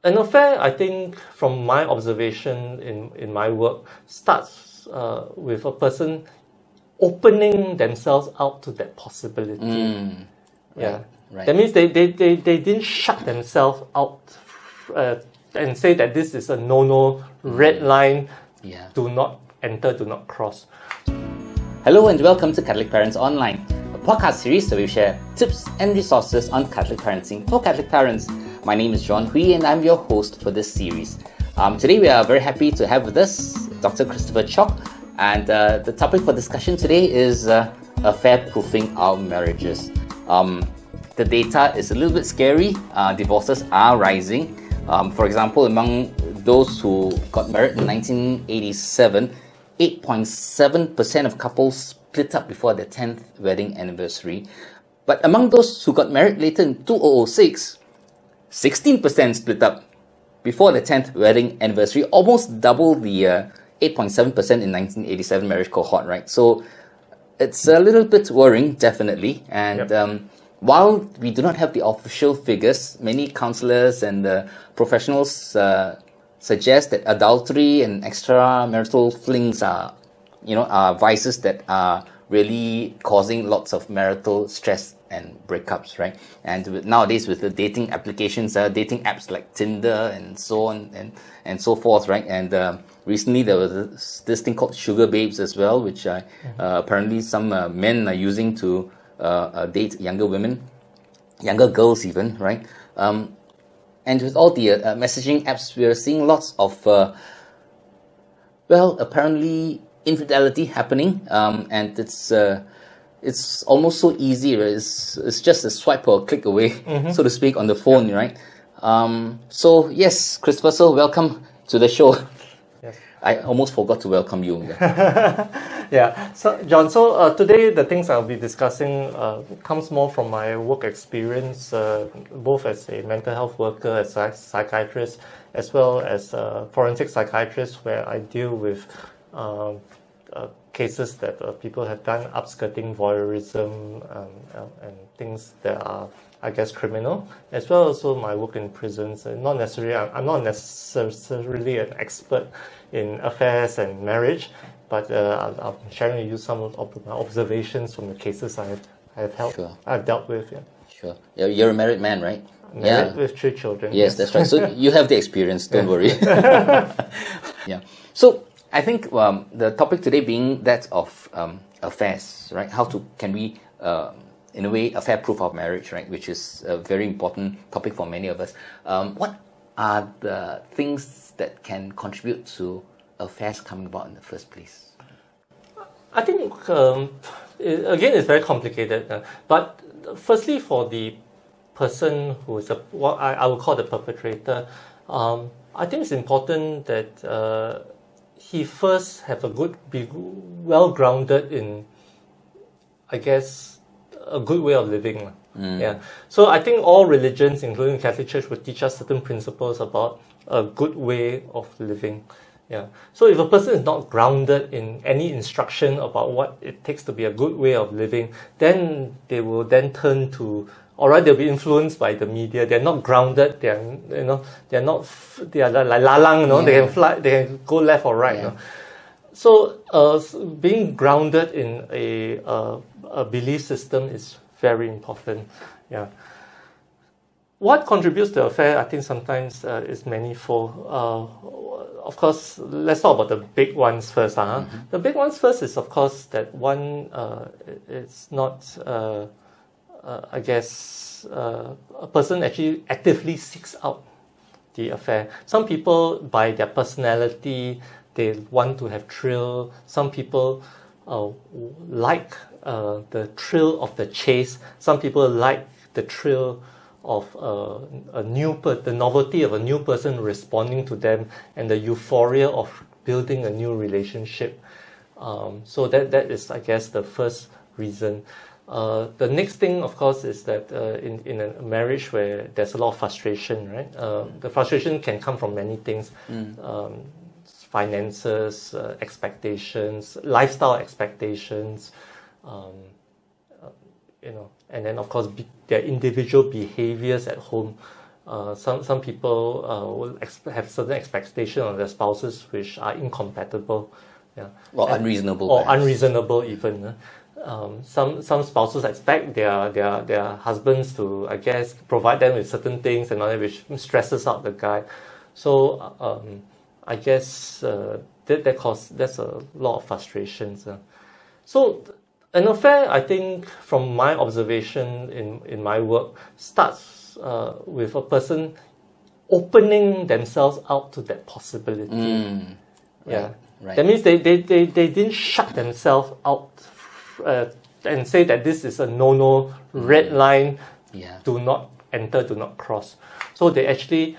An affair, I think, from my observation in my work, starts with a person opening themselves out to that possibility. Right. That means they didn't shut themselves out and say that this is a no-no, red line, do not enter, do not cross. Hello and welcome to Catholic Parents Online, a podcast series where we share tips and resources on Catholic parenting for Catholic parents. My name is John Hui and I'm your host for this series. Today we are very happy to have with us Dr. Christopher Cheok, and the topic for discussion today is affair-proofing our marriages. The data is a little bit scary. Divorces are rising. For example, among those who got married in 1987, 8.7% of couples split up before their 10th wedding anniversary. But among those who got married later in 2006, 16% split up before the 10th wedding anniversary, almost double the 8.7% in 1987 marriage cohort, right? So it's a little bit worrying, definitely. And while we do not have the official figures, many counselors and professionals suggest that adultery and extramarital flings are vices that are really causing lots of marital stress and breakups, right? And nowadays with the dating applications, dating apps like Tinder and so on and so forth, right? And recently there was this thing called sugar babes as well, which apparently some men are using to date younger women, younger girls even, right? And with all the messaging apps, we are seeing lots of, apparently infidelity happening, and it's almost so easy, right? It's just a swipe or a click away, so to speak, on the phone, right? So yes, Christopher, so welcome to the show. Yes. I almost forgot to welcome you. Yeah, so John, today the things I'll be discussing comes more from my work experience, both as a mental health worker, as a psychiatrist, as well as a forensic psychiatrist, where I deal with cases that people have done upskirting, voyeurism, and things that are, I guess, criminal, as well as also my work in prisons. And I'm not necessarily an expert in affairs and marriage, but I'm sharing with you some of my observations from the cases I have helped. Sure. I've dealt with. Yeah. Sure. You're a married man, right? Married with 3 children. Yes, that's right. So you have the experience. Don't worry. Yeah. So I think the topic today being that of affairs, right? Can we in a way affair-proof our marriage, right? Which is a very important topic for many of us. What are the things that can contribute to affairs coming about in the first place? I think again it's very complicated. But firstly, for the person who is what I would call the perpetrator, I think it's important that he first be well grounded in, I guess, a good way of living. Yeah. So I think all religions, including the Catholic Church, would teach us certain principles about a good way of living. Yeah. So if a person is not grounded in any instruction about what it takes to be a good way of living, then they will then turn to, they'll be influenced by the media. They're not grounded. They are like lalang. They can fly. They can go left or right. So being grounded in a belief system is very important. Yeah. What contributes to affair, I think sometimes is manifold. Of course, let's talk about the big ones first. The big ones first is, of course, that one, it's not, I guess, a person actually actively seeks out the affair. Some people, by their personality, they want to have thrill. Some people like the thrill of the chase. Some people like the thrill of the novelty of a new person responding to them, and the euphoria of building a new relationship. So that is, I guess, the first reason. The next thing, of course, is that in a marriage where there's a lot of frustration, right? The frustration can come from many things. Finances, expectations, lifestyle expectations, and then, of course, their individual behaviors at home Some people will have certain expectations on their spouses which are incompatible, or unreasonable, or unreasonable even. Some spouses expect their husbands to, I guess, provide them with certain things and all that, which stresses out the guy. So I guess that's a lot of frustrations. So an affair, I think, from my observation in my work, starts with a person opening themselves out to that possibility. Right. That means they didn't shut themselves out and say that this is a no-no, red line, do not enter, do not cross. So they actually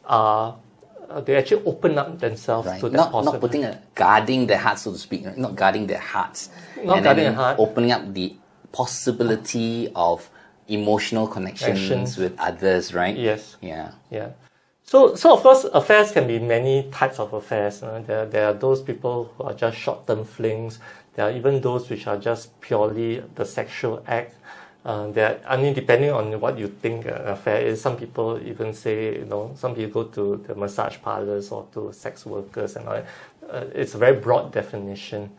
open up themselves to that possibility. Not guarding their hearts, so to speak, right? Not guarding their hearts. Not guarding their heart. Opening up the possibility of emotional connections with others, right? Yes. Yeah. So of course, affairs can be many types of affairs. There are those people who are just short-term flings. There are even those which are just purely the sexual act. Depending on what you think an affair is, some people even say, some people go to the massage parlors or to sex workers and all that. It's a very broad definition.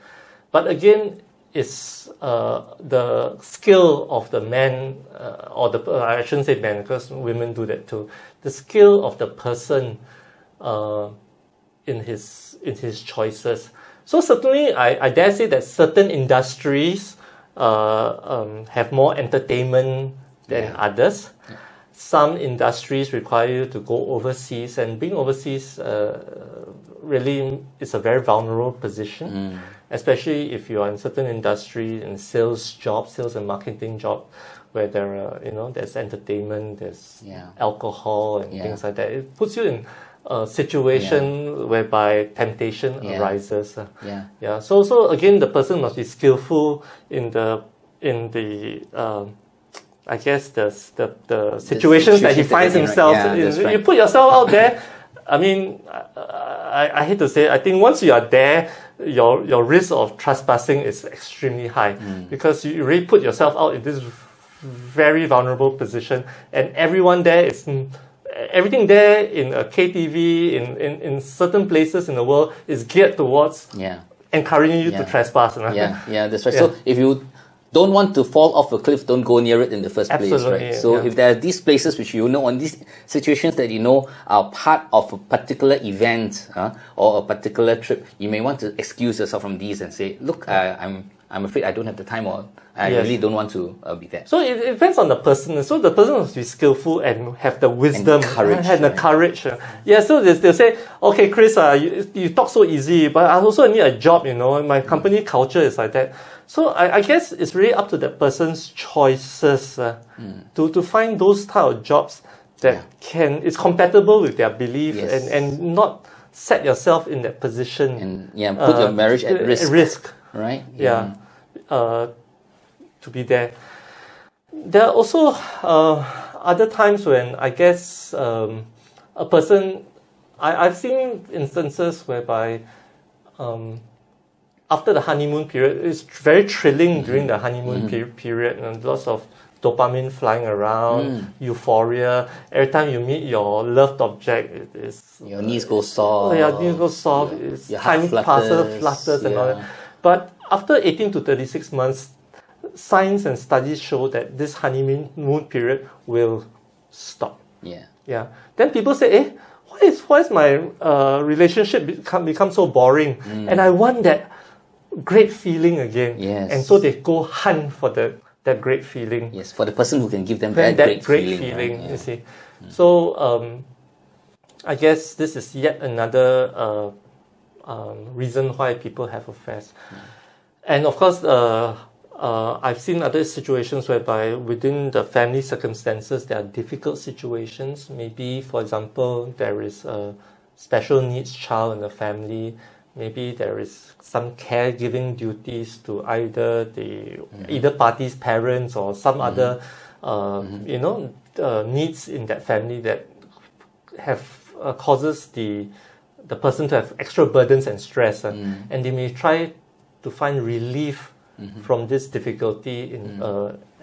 But again, it's the skill of the man, I shouldn't say men, because women do that too. The skill of the person in his choices. So certainly, I dare say that certain industries have more entertainment than others. Some industries require you to go overseas, and being overseas really is a very vulnerable position, especially if you are in certain industry, in sales and marketing job, where there are, there's entertainment, there's alcohol and things like that. It puts you in a situation whereby temptation arises. So again, the person must be skillful in the I guess the situations that he finds himself in. Right. You put yourself out there. I mean, I hate to say it, I think once you are there, your risk of trespassing is extremely high because you really put yourself out in this very vulnerable position, and everything there in a KTV, in certain places in the world is geared towards encouraging you to trespass. That's right. So if you don't want to fall off a cliff, don't go near it in the first place, right? So if there are these places which on these situations that are part of a particular event or a particular trip, you may want to excuse yourself from these and say, look, I'm afraid I don't have the time, or I really don't want to be there. So it depends on the person. So the person must be skillful and have the wisdom and the courage. So they'll say, okay, Chris, you talk so easy, but I also need a job, my company culture is like that. So I guess it's really up to that person's choices to find those type of jobs that is compatible with their belief and not set yourself in that position and put your marriage at risk. Right? To be there. There are also other times when I guess a person, I've seen instances whereby after the honeymoon period, it's very thrilling during the honeymoon period, and lots of dopamine flying around, euphoria. Every time you meet your loved object, your knees go soft. Your knees go soft. Time flutters and all that. But after 18 to 36 months, science and studies show that this honeymoon period will stop. Then people say, why is my relationship become so boring? And I want that great feeling again. And so they go hunt for that great feeling. Yes, for the person who can give them that great feeling. Right? You see. So I guess this is yet another reason why people have affairs. And of course, I've seen other situations whereby within the family circumstances, there are difficult situations. Maybe, for example, there is a special needs child in the family. Maybe there is some caregiving duties to either party's parents or some other, needs in that family that have causes the person to have extra burdens and stress, and they may try to find relief from this difficulty in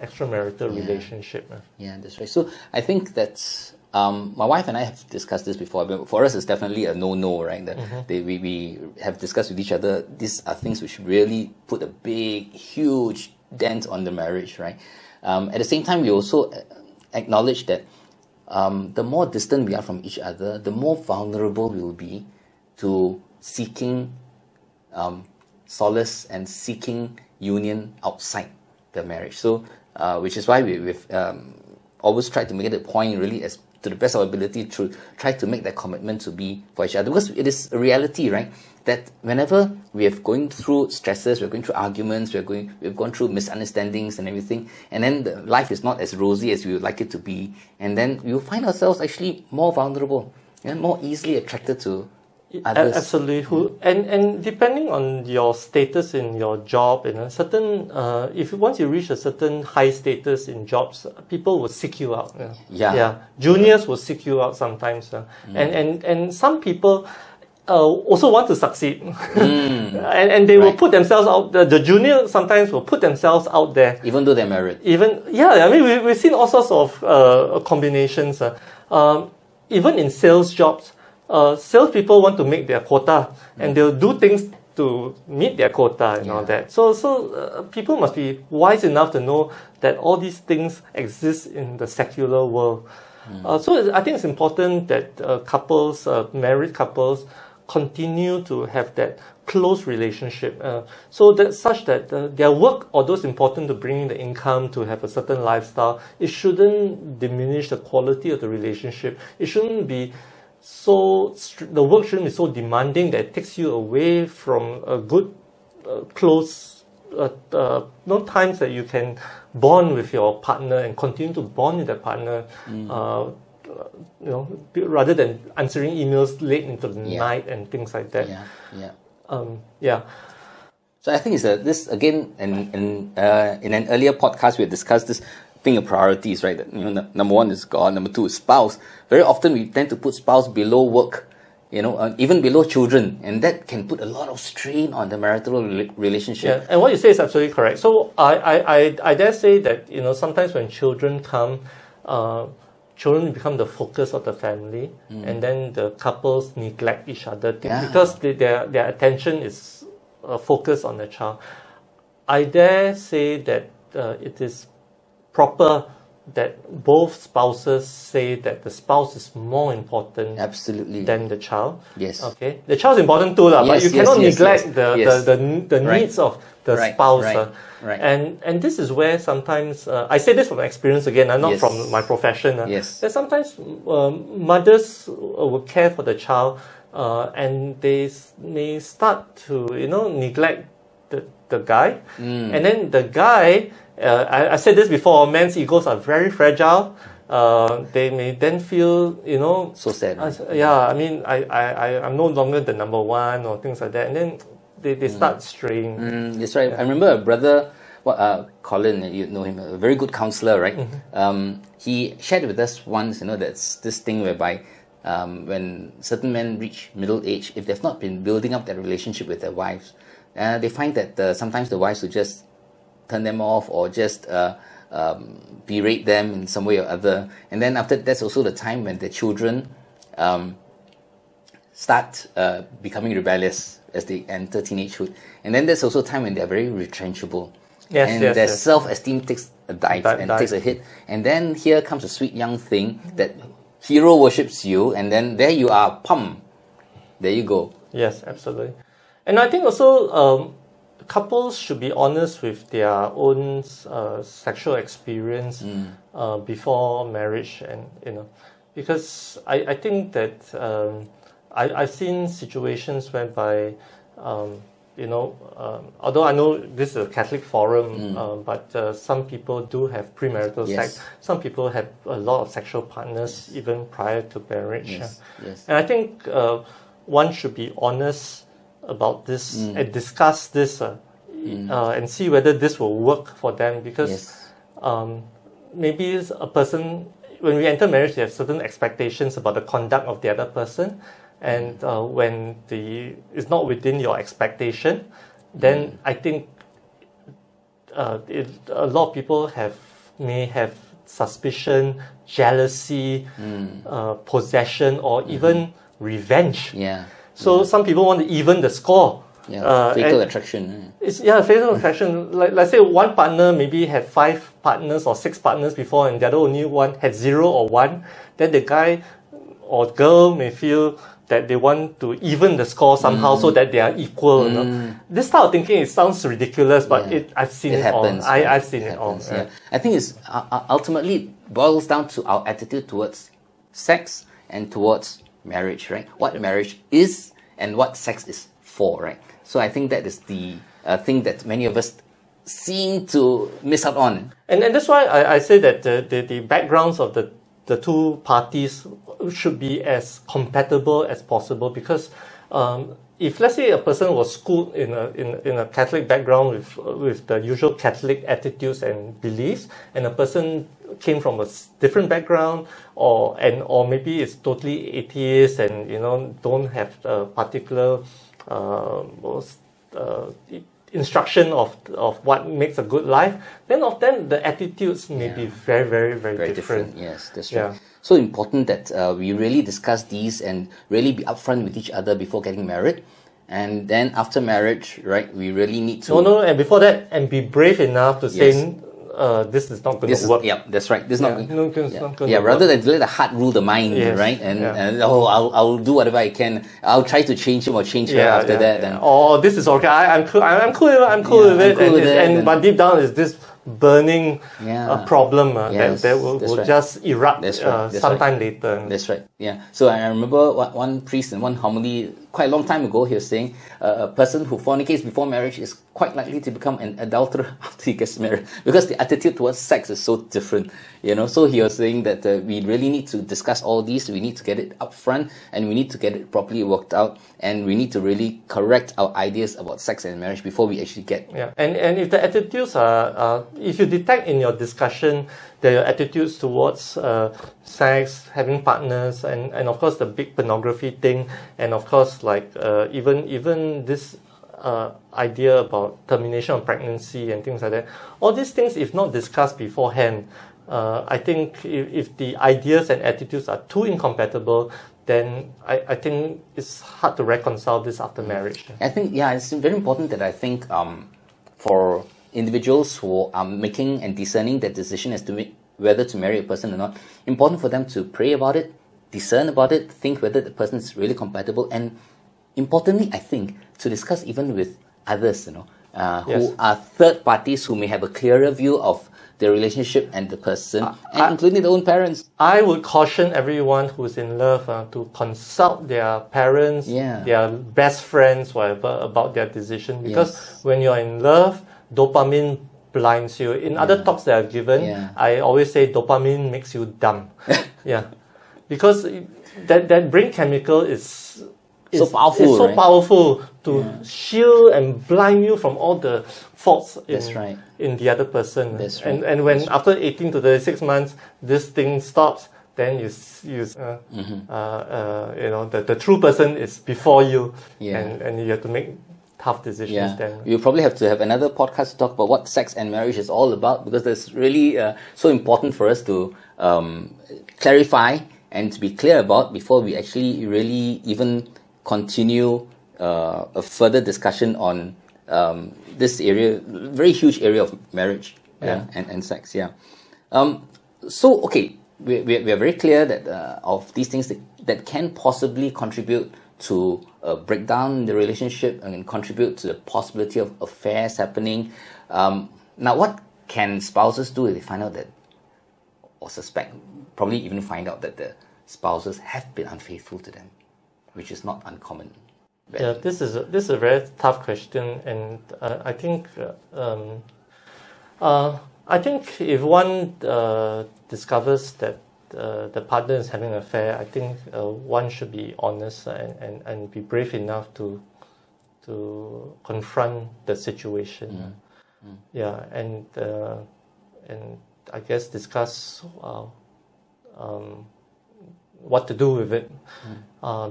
extramarital relationship. That's right. So I think that's my wife and I have discussed this before. But for us, it's definitely a no-no, right? We have discussed with each other. These are things which really put a big, huge dent on the marriage, right? At the same time, we also acknowledge that the more distant we are from each other, the more vulnerable we will be to seeking solace and seeking union outside the marriage. So, which is why we've always tried to make it a point, really, as to the best of our ability, to try to make that commitment to be for each other. Because it is a reality, right? That whenever we are going through stresses, we're going through arguments, we've gone through misunderstandings and everything, and then the life is not as rosy as we would like it to be, and then we'll find ourselves actually more vulnerable and more easily attracted to others. Absolutely. And depending on your status in your job, certain once you reach a certain high status in jobs, people will seek you out. Juniors will seek you out sometimes, and some people also want to succeed, and they will put themselves out. The junior sometimes will put themselves out there, even though they're married. We've seen all sorts of combinations. Even in sales jobs. Salespeople want to make their quota, and they'll do things to meet their quota and all that. So people must be wise enough to know that all these things exist in the secular world. So I think it's important that married couples, continue to have that close relationship, so that such that their work, although it's important to bring in the income to have a certain lifestyle, it shouldn't diminish the quality of the relationship. It shouldn't be the work shouldn't be so demanding that it takes you away from a good, close, times that you can bond with your partner and continue to bond with that partner, rather than answering emails late into the night and things like that. So I think this again, in an earlier podcast we had discussed this thing of priorities, right? That, number one is God, number two is spouse. Very often we tend to put spouse below work, even below children, and that can put a lot of strain on the marital relationship. Yeah, and what you say is absolutely correct. So I dare say that sometimes when children come, children become the focus of the family, and then the couples neglect each other because their attention is focused on the child. I dare say that it is proper that both spouses say that the spouse is more important than the child. Yes. Okay. The child is important too, but you cannot neglect the needs of the spouse. Right. And this is where sometimes, I say this from experience again, not from my profession. That sometimes mothers will care for the child, and they may start to, neglect the guy. And then the guy, I said this before, men's egos are very fragile. They may then feel, so sad. I'm no longer the number one or things like that. And then they start straying. That's right. I remember a brother, Colin, you know him, a very good counselor, right? He shared with us once, that's this thing whereby when certain men reach middle age, if they've not been building up their relationship with their wives, they find that sometimes the wives will just turn them off or just berate them in some way or other. And then after that's also the time when the children start becoming rebellious as they enter teenagehood. And then there's also a time when they're very retrenchable. Their self-esteem takes a dive and takes a hit. And then here comes a sweet young thing that hero worships you, and then there you are, pum. There you go. Yes, absolutely. And I think also couples should be honest with their own sexual experience before marriage, and because I think that I've seen situations whereby although I know this is a Catholic forum, but some people do have premarital sex. Some people have a lot of sexual partners even prior to marriage. And I think one should be honest about this and discuss this and see whether this will work for them, because maybe a person, when we enter marriage, they have certain expectations about the conduct of the other person, and when it's not within your expectation, then I think a lot of people may have suspicion, jealousy, possession, or even revenge. Yeah. So some people want to even the score. Yeah. Fatal attraction. It's fatal attraction. Like let's say one partner maybe had 5 partners or 6 partners before, and the other only one had 0 or 1. Then the guy or girl may feel that they want to even the score somehow so that they are equal. You know? This type of thinking, it sounds ridiculous, but I've seen it happens, all. right? I've seen it happens, all. Yeah. I think it's ultimately boils down to our attitude towards sex and towards marriage, right? What marriage is and what sex is for, right? So I think that is the thing that many of us seem to miss out on. And that's why I say that the backgrounds of the two parties should be as compatible as possible, because if let's say a person was schooled in a Catholic background with the usual Catholic attitudes and beliefs, and a person came from a different background, or maybe is totally atheist and don't have a particular instruction of what makes a good life, then the attitudes may be very, very, very different. Yes, that's right. So important that we really discuss these and really be upfront with each other before getting married. And then after marriage, right, we really need to... and before that, and be brave enough to say, this is not going to work. Yeah, that's right. This is not going to work. Rather than to let the heart rule the mind, right? And I'll do whatever I can. I'll try to change him or change her after that. And this is okay. I'm cool. I'm cool with it. But deep down is this burning problem that will just erupt sometime later. That's right. Yeah. So I remember one priest in one homily quite a long time ago, he was saying a person who fornicates before marriage is quite likely to become an adulterer after he gets married, because the attitude towards sex is so different. So he was saying that we really need to discuss all these. We need to get it up front, and we need to get it properly worked out, and we need to really correct our ideas about sex and marriage before we actually get. Yeah. And if the attitudes are, if you detect in your discussion that your attitudes towards sex, having partners, and of course the big pornography thing, and of course even this idea about termination of pregnancy and things like that, all these things, if not discussed beforehand, I think if the ideas and attitudes are too incompatible, then I think it's hard to reconcile this after marriage. I think, it's very important that I think for individuals who are making and discerning that decision as to whether to marry a person or not, important for them to pray about it, discern about it, think whether the person is really compatible, and importantly, I think, to discuss even with others, who are third parties who may have a clearer view of the relationship and the person, including their own parents. I would caution everyone who's in love to consult their parents, their best friends, whatever, about their decision, because when you're in love, dopamine blinds you. In other talks that I've given, I always say dopamine makes you dumb. Because that brain chemical is so powerful, powerful to shield and blind you from all the faults in the other person. That's right. And when after 18 to 36 months this thing stops, then the true person is before you, and you have to make tough decisions. Then we'll probably have to have another podcast to talk about what sex and marriage is all about, because that's really so important for us to clarify and to be clear about before we actually really even continue a further discussion on this area, very huge area of marriage and sex. So okay, we are very clear that of these things that can possibly contribute to a breakdown in the relationship and contribute to the possibility of affairs happening. Now, what can spouses do if they find out that, or suspect, probably even find out that the spouses have been unfaithful to them, which is not uncommon? This is a very tough question, and I think if one discovers that the partner is having an affair, I think one should be honest and be brave enough to confront the situation. And I guess discuss what to do with it,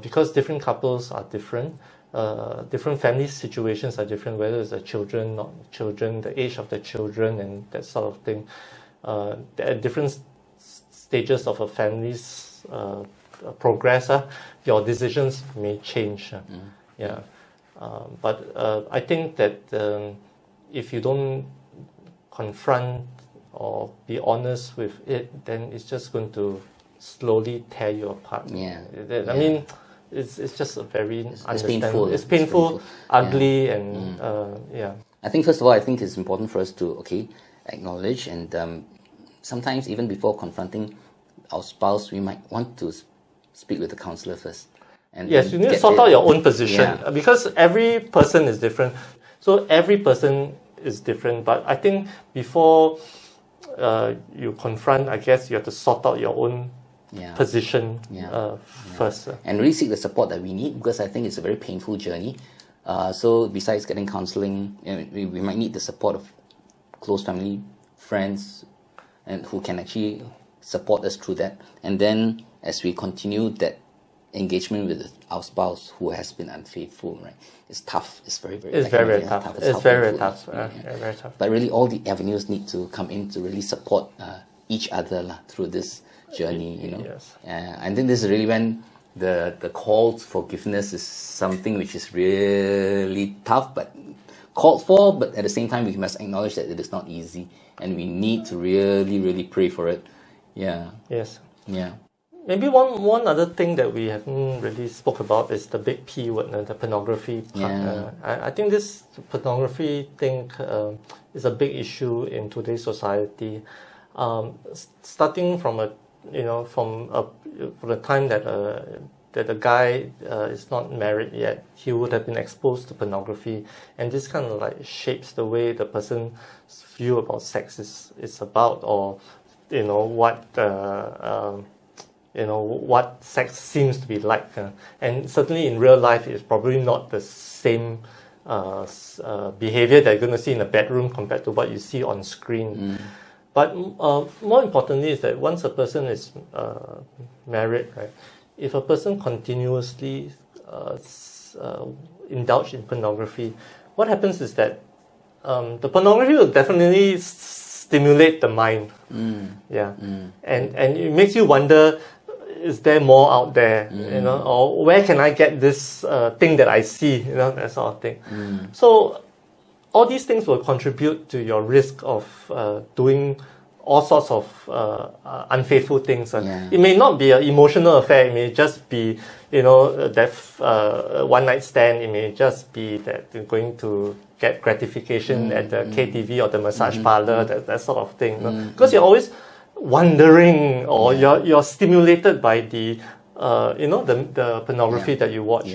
because different couples are different. Different family situations are different, whether it's children, not children, the age of the children, and that sort of thing. at different stages of a family's progress, your decisions may change. Yeah. But I think that if you don't confront or be honest with it, then it's just going to slowly tear you apart. I mean, it's just a very it's painful. It's painful, ugly, and I think first of all, I think it's important for us to acknowledge, and sometimes even before confronting our spouse, we might want to speak with the counselor first. And yes, you need to sort out your own position, because every person is different. So every person is different. But I think before you confront, I guess you have to sort out your own position first. And really seek the support that we need, because I think it's a very painful journey. So besides getting counseling, we might need the support of close family, friends, and who can actually support us through that. And then as we continue that engagement with our spouse who has been unfaithful, right? It's tough. It's very tough. It's very tough. It's very tough. Very tough. But really, all the avenues need to come in to really support each other through this journey. Yes. I think this is really when the call to forgiveness is something which is really tough, but called for. But at the same time, we must acknowledge that it is not easy, and we need to really pray for it. Yeah. Yes. Yeah. Maybe one other thing that we haven't really spoke about is the big P word, the pornography part. I think this pornography thing is a big issue in today's society. Starting from from the time that the guy is not married yet, he would have been exposed to pornography, and this kind of like shapes the way the person's view about sex is about, or what sex seems to be like. And certainly in real life, it's probably not the same behavior that you're going to see in a bedroom compared to what you see on screen. But more importantly is that once a person is married, right, if a person continuously indulge in pornography, what happens is that the pornography will definitely stimulate the mind. And it makes you wonder, is there more out there, or where can I get this thing that I see, that sort of thing. So all these things will contribute to your risk of doing all sorts of unfaithful things. It may not be an emotional affair. It may just be, that one night stand. It may just be that you're going to get gratification at the KTV or the massage parlor, that sort of thing. Because you're always wondering, or you're stimulated by the the pornography that you watch.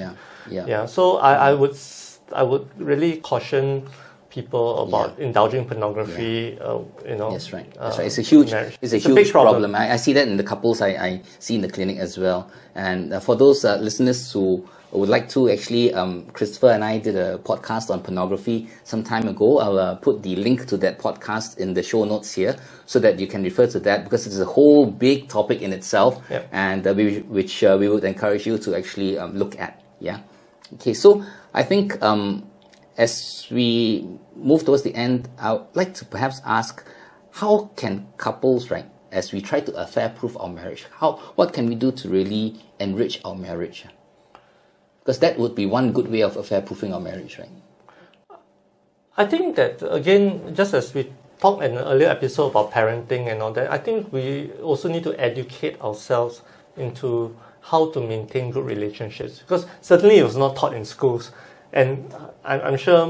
So I would really caution people about indulging pornography. That's right. It's a huge big problem. I see that in the couples I see in the clinic as well. And for those listeners who would like to, actually, Christopher and I did a podcast on pornography some time ago. I'll put the link to that podcast in the show notes here, so that you can refer to that, because it's a whole big topic in itself, and which we would encourage you to actually look at. Okay, so I think as we move towards the end, I would like to perhaps ask, how can couples, right, as we try to affair-proof our marriage, what can we do to really enrich our marriage? Because that would be one good way of affair-proofing our marriage, right? I think that, again, just as we talked in an earlier episode about parenting and all that, I think we also need to educate ourselves into how to maintain good relationships. Because certainly it was not taught in schools. And I'm sure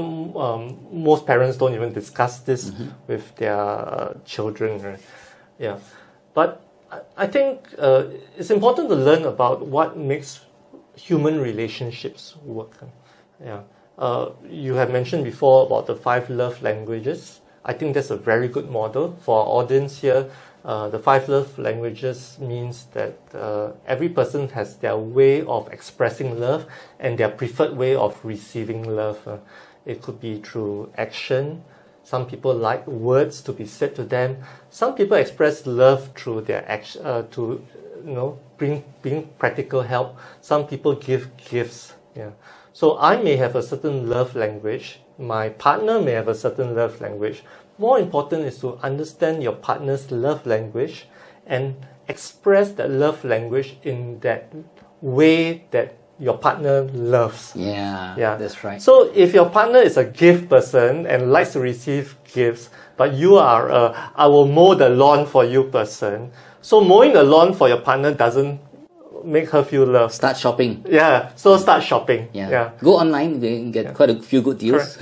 most parents don't even discuss this with their children. Right? But I think it's important to learn about what makes human relationships work. You have mentioned before about the 5 love languages. I think that's a very good model for our audience here. The 5 love languages means that every person has their way of expressing love and their preferred way of receiving love. It could be through action. Some people like words to be said to them. Some people express love through their action, bring practical help. Some people give gifts. So I may have a certain love language. My partner may have a certain love language. more important is to understand your partner's love language and express that love language in that way that your partner loves. Yeah, that's right. So if your partner is a gift person and likes to receive gifts, but you are I will mow the lawn for you person, so mowing the lawn for your partner doesn't make her feel loved. Start shopping. Yeah, so start shopping. Yeah. Go online, you can get quite a few good deals.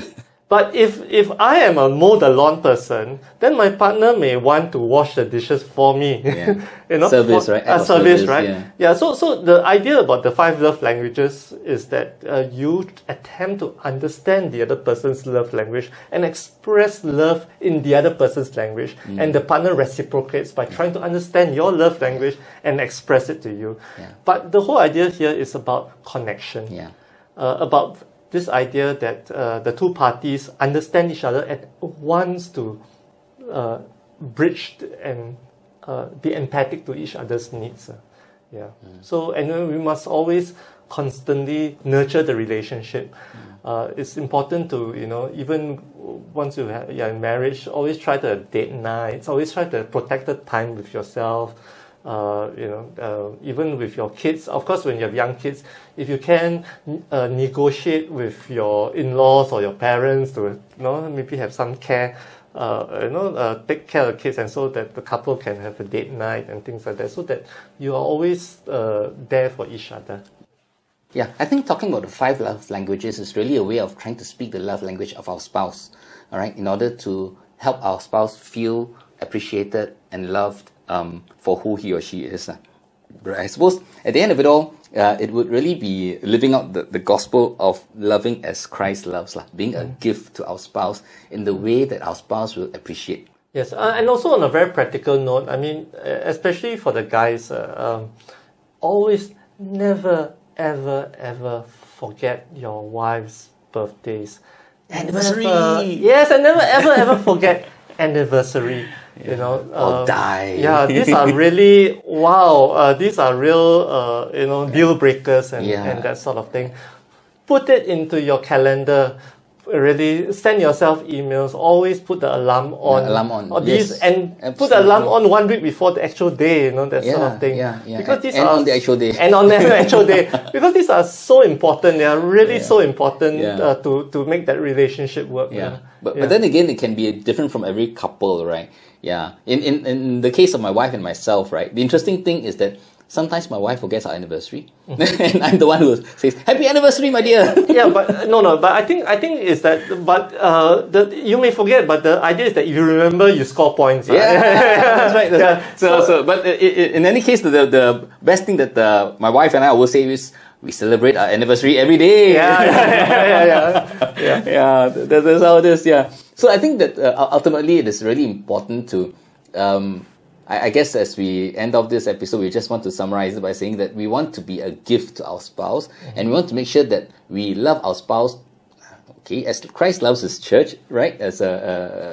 But if I am a mow the lawn person, then my partner may want to wash the dishes for me. Yeah. Service, right? A service, right? Yeah. So the idea about the 5 love languages is that you attempt to understand the other person's love language and express love in the other person's language, and the partner reciprocates by trying to understand your love language and express it to you. Yeah. But the whole idea here is about connection. Yeah. About this idea that the two parties understand each other and wants to bridge and be empathic to each other's needs. So, and then we must always constantly nurture the relationship. It's important to, even once you're in marriage, always try to have date nights, always try to protect the time with yourself. Even with your kids, of course, when you have young kids, if you can negotiate with your in-laws or your parents to, maybe have some care, take care of the kids, and so that the couple can have a date night and things like that, so that you are always there for each other. Yeah, I think talking about the 5 love languages is really a way of trying to speak the love language of our spouse, all right, in order to help our spouse feel appreciated and loved for who he or she is. But I suppose at the end of it all, it would really be living out the gospel of loving as Christ loves, being a gift to our spouse in the way that our spouse will appreciate. Yes, and also on a very practical note, I mean, especially for the guys, always never, ever forget your wife's birthdays. Anniversary! Yes, and never, ever forget anniversary. Or die. Yeah, these are really these are real deal breakers and that sort of thing. Put it into your calendar. Really send yourself emails. Always put the alarm on. Or these, and absolutely. Put the alarm on 1 week before the actual day. That sort of thing. Because these on the actual day. And on the actual day, because these are so important. They are really so important to make that relationship work. But then again, it can be different from every couple, right? Yeah. In the case of my wife and myself, right? The interesting thing is that sometimes my wife forgets our anniversary, and I'm the one who says, "Happy anniversary, my dear." But no. But I think is that, but you may forget, but the idea is that if you remember, you score points. That's right. So, but in any case, the best thing that my wife and I will say is, we celebrate our anniversary every day. That's how it is. Yeah. So I think that ultimately it is really important to, I guess as we end off this episode, we just want to summarize it by saying that we want to be a gift to our spouse, and we want to make sure that we love our spouse, as Christ loves His church, right? As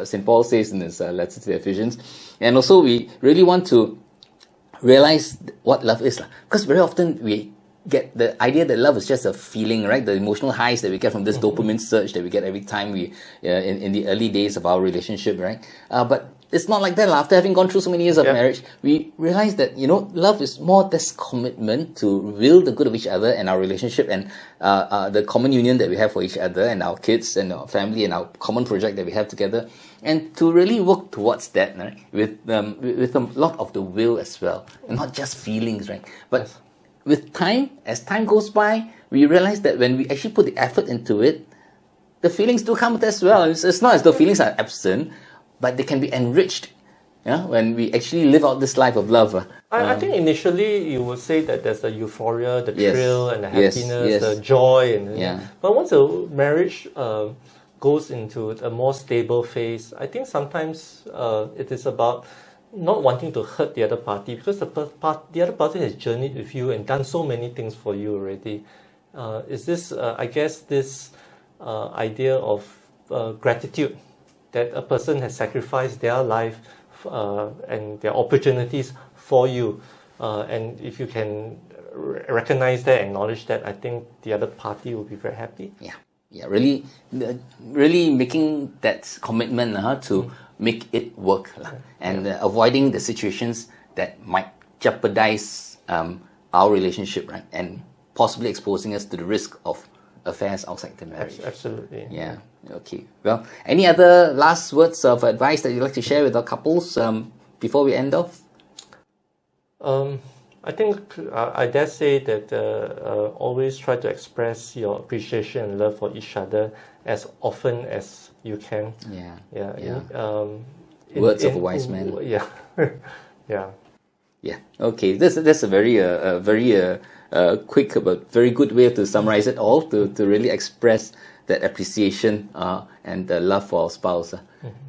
St. Paul says in his letter to the Ephesians. And also we really want to realize what love is. Because very often we get the idea that love is just a feeling, right? The emotional highs that we get from this dopamine surge that we get every time we, in the early days of our relationship, right? But it's not like that. After having gone through so many years of marriage, we realize that, love is more this commitment to will the good of each other and our relationship, and the common union that we have for each other and our kids and our family and our common project that we have together, and to really work towards that, right? With a lot of the will as well, and not just feelings, right? But with time, as time goes by, we realize that when we actually put the effort into it, the feelings do come as well. It's not as though feelings are absent, but they can be enriched when we actually live out this life of love. I think initially you would say that there's the euphoria, the thrill, and the happiness, the joy. But once a marriage goes into a more stable phase, I think sometimes it is about not wanting to hurt the other party, because the other party has journeyed with you and done so many things for you already. Is this, I guess, this idea of gratitude, that a person has sacrificed their life and their opportunities for you. And if you can recognize that, acknowledge that, I think the other party will be very happy. really making that commitment to make it work, and avoiding the situations that might jeopardize our relationship, right, and possibly exposing us to the risk of affairs outside the marriage. Absolutely. Yeah. Okay. Well, any other last words of advice that you'd like to share with our couples before we end off? I think I dare say that always try to express your appreciation and love for each other as often as you can. Words of a wise man. Yeah. Yeah. Okay. That's a very quick but very good way to summarize it all. To really express that appreciation and the love for our spouse.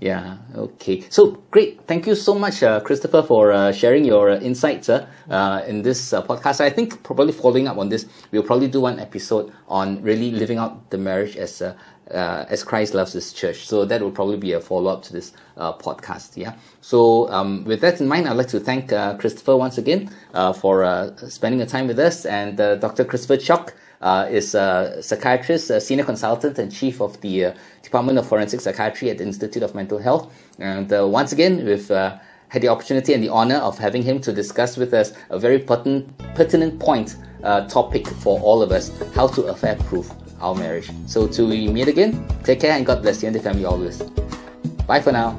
Yeah. Okay. So great. Thank you so much, Christopher, for sharing your insights in this podcast. I think probably following up on this, we'll probably do one episode on really living out the marriage as Christ loves His church. So that will probably be a follow-up to this podcast. Yeah. So with that in mind, I'd like to thank Christopher once again for spending the time with us, and Dr. Christopher Cheok is a psychiatrist, a senior consultant and chief of the Department of Forensic Psychiatry at the Institute of Mental Health. And once again, we've had the opportunity and the honor of having him to discuss with us a very pertinent topic for all of us: how to affair-proof our marriage. So till we meet again, take care and God bless you and the family always. Bye for now.